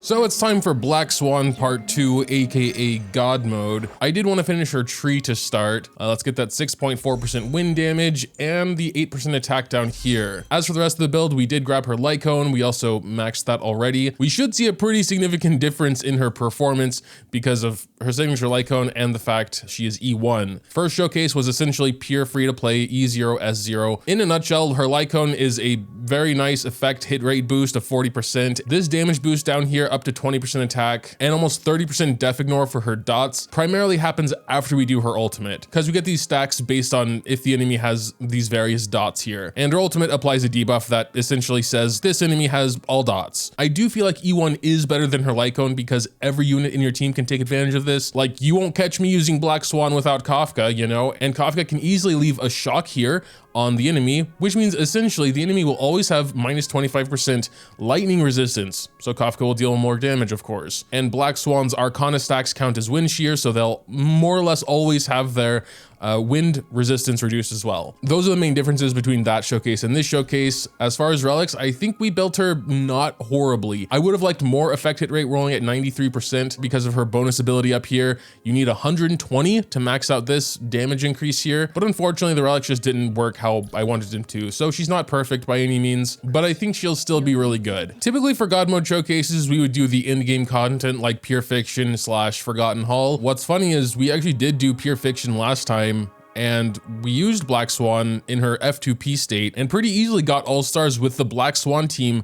So it's time for Black Swan Part 2, aka God Mode. I did want to finish her tree to start. Let's get that 6.4% wind damage and the 8% attack down here. As for the rest of the build, we did grab her light cone. We also maxed that already. We should see a pretty significant difference in her performance because of her signature light cone and the fact she is E1. First showcase was essentially pure free to play E0, S0. In a nutshell, her light cone is a very nice effect hit rate boost of 40%. This damage boost down here up to 20% attack and almost 30% def ignore for her dots primarily happens after we do her ultimate, because we get these stacks based on if the enemy has these various dots here. And her ultimate applies a debuff that essentially says this enemy has all dots. I do feel like E1 is better than her light cone because every unit in your team can take advantage of this. Like, you won't catch me using Black Swan without Kafka, you know, and Kafka can easily leave a shock here on the enemy, which means essentially the enemy will always have minus 25% lightning resistance. So Kafka will deal more damage, of course. And Black Swan's Arcana stacks count as wind shear, so they'll more or less always have their wind resistance reduced as well. Those are the main differences between that showcase and this showcase. As far as relics, I think we built her not horribly. I would have liked more effect hit rate rolling at 93% because of her bonus ability up here. You need 120 to max out this damage increase here, but unfortunately the relics just didn't work how I wanted them to. So she's not perfect by any means, but I think she'll still be really good. Typically for God Mode showcases, we would do the in-game content like Pure Fiction / Forgotten Hall. What's funny is we actually did do Pure Fiction last time, and we used Black Swan in her F2P state and pretty easily got all stars with the Black Swan team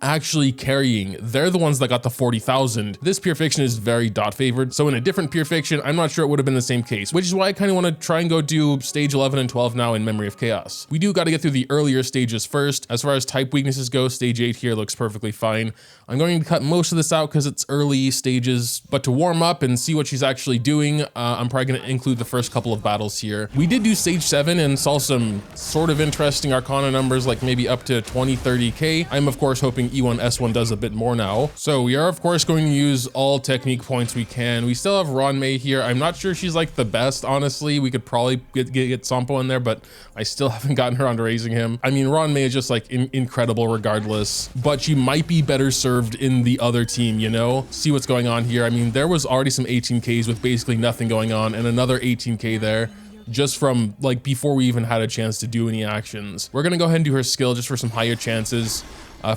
actually carrying. They're the ones that got the 40,000. This Pure Fiction is very DoT favored, so in a different Pure Fiction, I'm not sure it would have been the same case, which is why I kind of want to try and go do stage 11 and 12 now in Memory of Chaos. We do got to get through the earlier stages first. As far as type weaknesses go, stage 8 here looks perfectly fine. I'm going to cut most of this out because it's early stages, but to warm up and see what she's actually doing, I'm probably going to include the first couple of battles here. We did do stage 7 and saw some sort of interesting Arcana numbers, like maybe up to 20, 30k. I'm of course hoping E1, S1 does a bit more now. So we are of course going to use all technique points we can. We still have Ruan Mei here. I'm not sure she's like the best, honestly. We could probably get Sampo in there, but I still haven't gotten her onto raising him. I mean, Ruan Mei is just like incredible regardless, but she might be better served in the other team, you know? See what's going on here. I mean, there was already some 18Ks with basically nothing going on and another 18K there, just from like before we even had a chance to do any actions. We're gonna go ahead and do her skill just for some higher chances.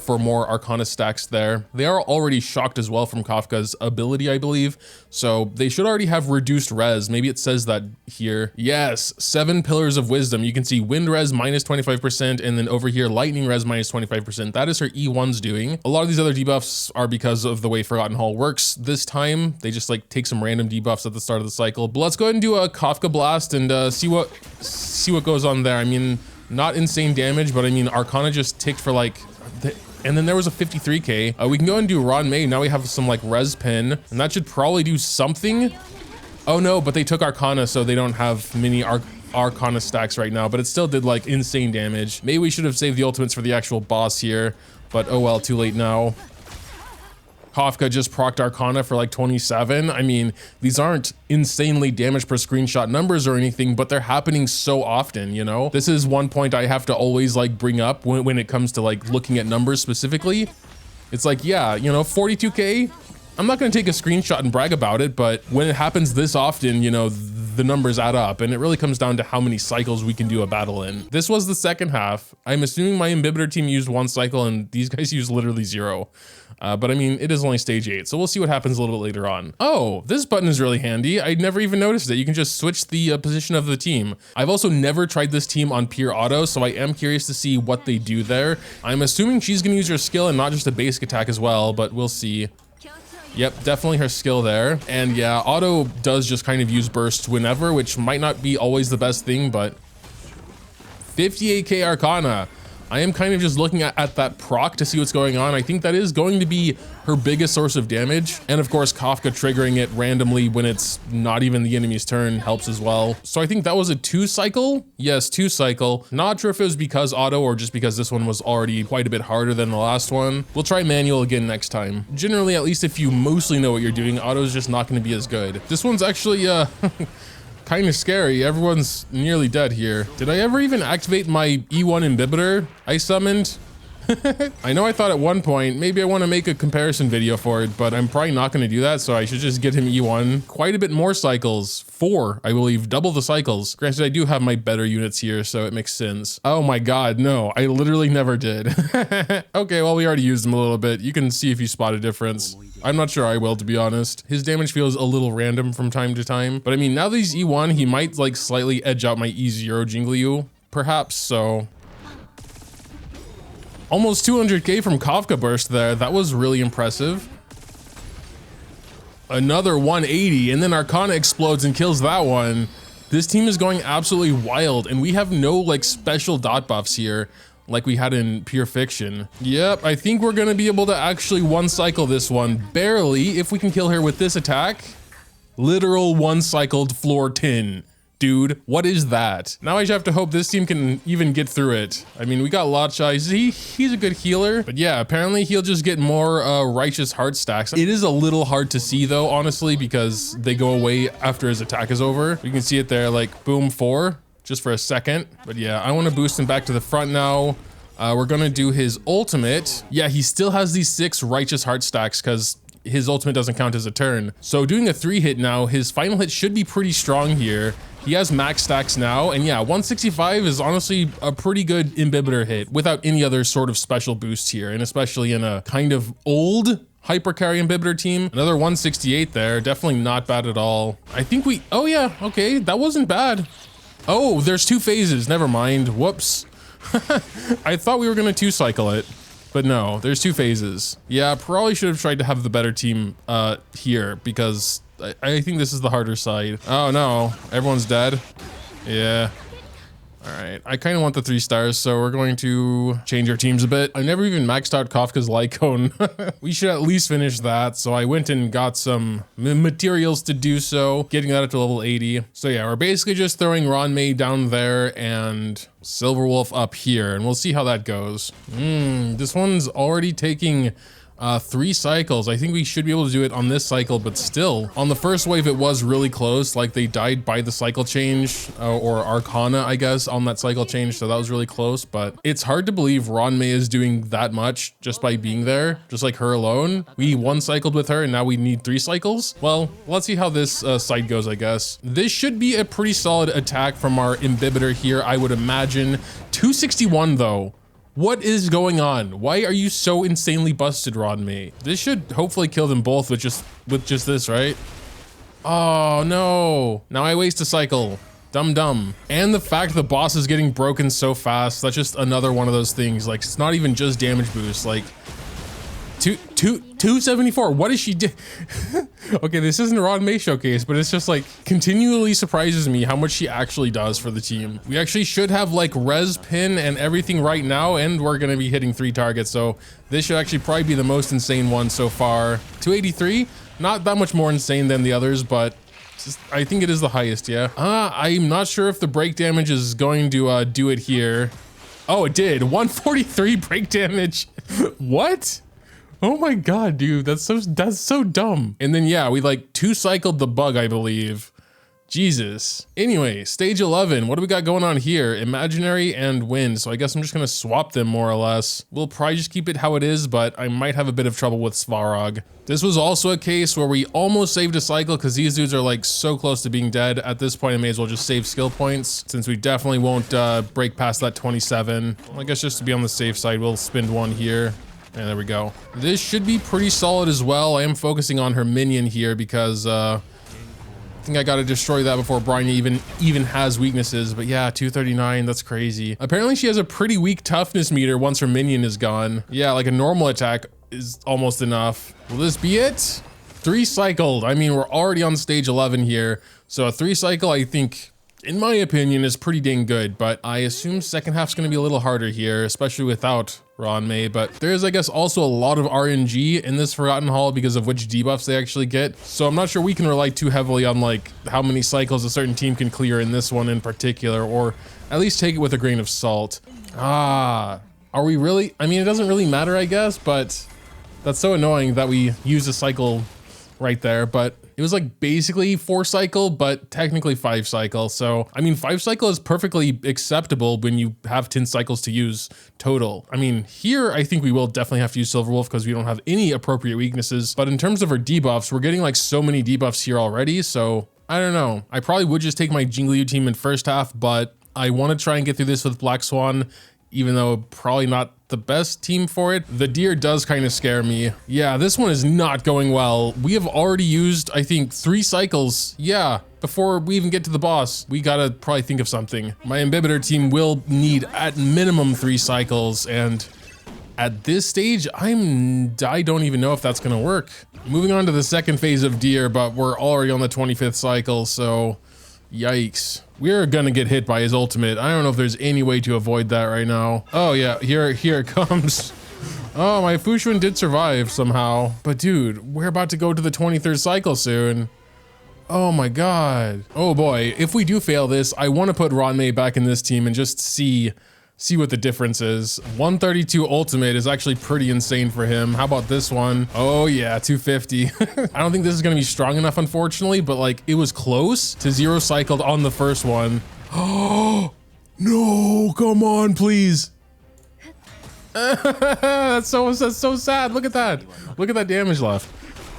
For more Arcana stacks there. They are already shocked as well from Kafka's ability, I believe. So they should already have reduced res. Maybe it says that here. Yes, 7 pillars of wisdom. You can see wind res minus 25%, and then over here, lightning res minus 25%. That is her E1's doing. A lot of these other debuffs are because of the way Forgotten Hall works. This time, they just like take some random debuffs at the start of the cycle. But let's go ahead and do a Kafka blast and see what goes on there. I mean, not insane damage, but I mean, Arcana just ticked for like, and then there was a 53k. We can go and do Ruan Mei. Now we have some like res pin, and that should probably do something. Oh no, but they took Arcana, so they don't have many Arcana stacks right now, but it still did like insane damage. Maybe we should have saved the ultimates for the actual boss here, but oh well, too late now. Kafka just procced Arcana for like 27. I mean, these aren't insanely damage per screenshot numbers or anything, but they're happening so often, you know? This is one point I have to always like bring up when it comes to like looking at numbers specifically. It's like, yeah, you know, 42k, I'm not gonna take a screenshot and brag about it, but when it happens this often, you know, the numbers add up, and it really comes down to how many cycles we can do a battle in. This was the second half. I'm assuming my Imbibitor team used 1 cycle and these guys used literally 0. But I mean, it is only stage 8, so we'll see what happens a little bit later on. Oh, this button is really handy. I never even noticed it. You can just switch the position of the team. I've also never tried this team on pure auto, so I am curious to see what they do there. I'm assuming she's gonna use her skill and not just a basic attack as well, but we'll see. Yep, definitely her skill there. And yeah, auto does just kind of use bursts whenever, which might not be always the best thing, but 58k Arcana. I am kind of just looking at that proc to see what's going on. I think that is going to be her biggest source of damage. And of course, Kafka triggering it randomly when it's not even the enemy's turn helps as well. So I think that was a 2 cycle. Yes, 2 cycle. Not sure if it was because auto or just because this one was already quite a bit harder than the last one. We'll try manual again next time. Generally, at least if you mostly know what you're doing, auto is just not going to be as good. This one's actually, kind of scary. Everyone's nearly dead here. Did I ever even activate my E1 Imbibitor I summoned? I know I thought at one point, maybe I want to make a comparison video for it, but I'm probably not going to do that. So I should just get him E1. Quite a bit more cycles. 4, I believe, double the cycles. Granted, I do have my better units here, so it makes sense. Oh my God, no, I literally never did. Okay, well, we already used him a little bit. You can see if you spot a difference. I'm not sure I will, to be honest. His damage feels a little random from time to time, but I mean, now that he's E1, he might like slightly edge out my E0 Jingliu, perhaps, so. Almost 200k from Kafka burst there. That was really impressive. Another 180, and then Arcana explodes and kills that one. This team is going absolutely wild, and we have no like special dot buffs here like we had in Pure Fiction. Yep, I think we're gonna be able to actually one cycle this one, barely, if we can kill her with this attack. Literal one cycled floor 10. Dude, what is that? Now I just have to hope this team can even get through it. I mean, we got Lotcha. He's a good healer, but yeah, apparently he'll just get more righteous heart stacks. It is a little hard to see though, honestly, because they go away after his attack is over. You can see it there, like boom, 4, just for a second. But yeah, I want to boost him back to the front now. We're gonna do his ultimate. Yeah, he still has these 6 righteous heart stacks because his ultimate doesn't count as a turn. So doing a 3 hit now, his final hit should be pretty strong here. He has max stacks now, and yeah, 165 is honestly a pretty good imbibitor hit without any other sort of special boost here, and especially in a kind of old hypercarry imbibitor team. Another 168 there, definitely not bad at all. I think we, oh yeah, okay, that wasn't bad. Oh, there's 2 phases, never mind, whoops. I thought we were gonna 2 cycle it. But no, there's 2 phases. Yeah, probably should have tried to have the better team here because I think this is the harder side. Oh no, everyone's dead. Yeah. All right, I kind of want the 3 stars, so we're going to change our teams a bit. I never even maxed out Kafka's Lycone. We should at least finish that. So I went and got some materials to do so, getting that up to level 80. So yeah, we're basically just throwing Ruan Mei down there and Silverwolf up here, and we'll see how that goes. This one's already taking 3 cycles. I think we should be able to do it on this cycle, but still, on the first wave, it was really close. Like they died by the cycle change or Arcana, I guess, on that cycle change. So that was really close, but it's hard to believe Ruan Mei is doing that much just by being there, just like her alone. We 1 cycled with her and now we need 3 cycles. Well, let's see how this side goes, I guess. This should be a pretty solid attack from our imbibitor here, I would imagine. 261 though. What is going on? Why are you so insanely busted, Ruan Mei? This should hopefully kill them both with just this, right? Oh no. Now I waste a cycle. Dumb. And the fact the boss is getting broken so fast, that's just another one of those things. Like, it's not even just damage boost. Like, 274. What is she do? Okay, this isn't a Ruan Mei showcase, but it's just like continually surprises me how much she actually does for the team. We actually should have like res pin and everything right now, and we're gonna be hitting 3 targets. So this should actually probably be the most insane one so far. 283, not that much more insane than the others, but I think it is the highest, yeah. I'm not sure if the break damage is going to do it here. Oh, it did. 143 break damage. What? Oh my god, dude, that's so dumb. And then yeah, we like 2 cycled the bug, I believe. Jesus. Anyway, stage 11, what do we got going on here? Imaginary and wind, so I guess I'm just gonna swap them more or less. We'll probably just keep it how it is, but I might have a bit of trouble with Svarog. This was also a case where we almost saved a cycle because these dudes are like so close to being dead. At this point, I may as well just save skill points since we definitely won't break past that 27. I guess just to be on the safe side, we'll spend 1 here. And there we go. This should be pretty solid as well. I am focusing on her minion here because I think I gotta destroy that before Brian even has weaknesses. But yeah, 239, that's crazy. Apparently she has a pretty weak toughness meter once her minion is gone. Yeah, like a normal attack is almost enough. Will this be it? 3 cycled. I mean, we're already on stage 11 here. So a 3 cycle, I think, in my opinion, is pretty dang good, but I assume second half's gonna be a little harder here, especially without Ruan Mei. But there's, I guess, also a lot of RNG in this Forgotten Hall because of which debuffs they actually get. So I'm not sure we can rely too heavily on like how many cycles a certain team can clear in this one in particular, or at least take it with a grain of salt. Are we really? I mean, it doesn't really matter, I guess, but that's so annoying that we use a cycle right there, but it was like basically 4 cycle, but technically 5 cycle. So, I mean, 5 cycle is perfectly acceptable when you have 10 cycles to use total. I mean, here, I think we will definitely have to use Silverwolf because we don't have any appropriate weaknesses. But in terms of our debuffs, we're getting like so many debuffs here already. So I don't know. I probably would just take my Jingliu team in first half, but I want to try and get through this with Black Swan, even though probably not the best team for it. The deer does kind of scare me. Yeah, this one is not going well. We have already used, I think, 3 cycles. Yeah, before we even get to the boss. We gotta probably think of something. My Imbibitor team will need at minimum 3 cycles, and at this stage, I don't even know if that's gonna work. Moving on to the second phase of deer, but we're already on the 25th cycle, so yikes. We're gonna get hit by his ultimate. I don't know if there's any way to avoid that right now. Oh yeah, here it comes. Oh, my Fushuan did survive somehow. But dude, we're about to go to the 23rd cycle soon. Oh my god. Oh boy, if we do fail this, I want to put Ruan Mei back in this team and just see what the difference is. 132 ultimate is actually pretty insane for him. How about this one? Oh yeah, 250. I don't think this is gonna be strong enough, unfortunately, but like it was close to 0 cycled on the first one. Oh no, come on, please. that's so sad. Look at that. Look at that damage left.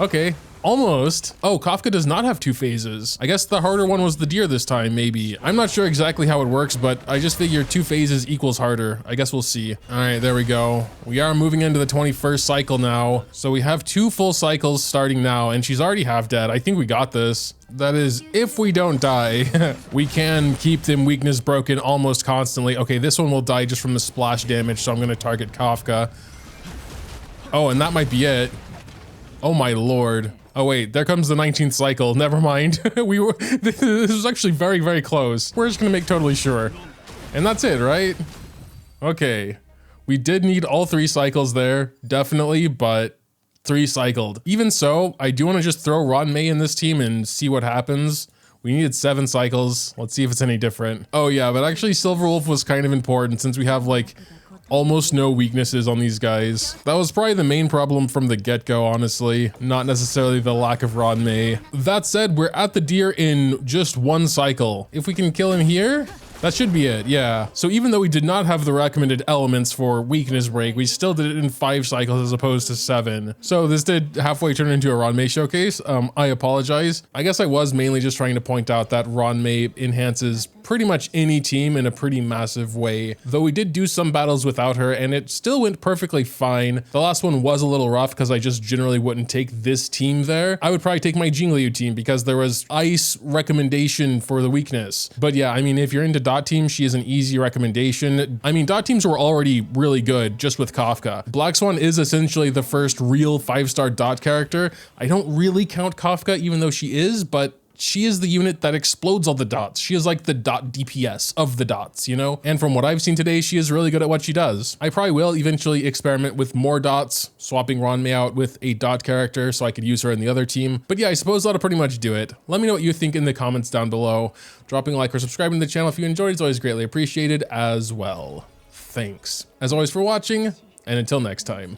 Okay. Almost. Oh, Kafka does not have 2 phases. I guess the harder one was the deer this time, maybe. I'm not sure exactly how it works, but I just figure 2 phases equals harder. I guess we'll see. All right, there we go. We are moving into the 21st cycle now. So we have 2 full cycles starting now, and she's already half dead. I think we got this. That is, if we don't die, we can keep them weakness broken almost constantly. Okay, this one will die just from the splash damage, so I'm gonna target Kafka. Oh, and that might be it. Oh my lord. Oh wait, there comes the 19th cycle. Never mind. This was actually very, very close. We're just gonna make totally sure. And that's it, right? Okay. We did need all 3 cycles there, definitely, but 3 cycled. Even so, I do want to just throw Ruan Mei in this team and see what happens. We needed 7 cycles. Let's see if it's any different. Oh yeah, but actually Silverwolf was kind of important since we have like almost no weaknesses on these guys. That was probably the main problem from the get-go, honestly, not necessarily the lack of Ruan Mei. That said, we're at the deer in just 1 cycle. If we can kill him here, that should be it, yeah. So even though we did not have the recommended elements for weakness break, we still did it in 5 cycles as opposed to 7. So this did halfway turn into a Ruan Mei showcase. I apologize. I guess I was mainly just trying to point out that Ruan Mei enhances pretty much any team in a pretty massive way. Though we did do some battles without her and it still went perfectly fine. The last one was a little rough because I just generally wouldn't take this team there. I would probably take my Jingliu team because there was ice recommendation for the weakness. But yeah, I mean, if you're into DoT team, she is an easy recommendation. I mean, DoT teams were already really good just with Kafka. Black Swan is essentially the first real 5-star DoT character. I don't really count Kafka even though she is, but she is the unit that explodes all the dots. She is like the DoT DPS of the dots, you know? And from what I've seen today, she is really good at what she does. I probably will eventually experiment with more dots, swapping Ruan Mei out with a DoT character so I could use her in the other team. But yeah, I suppose that'll pretty much do it. Let me know what you think in the comments down below. Dropping a like or subscribing to the channel if you enjoyed is always greatly appreciated as well. Thanks, as always, for watching, and until next time.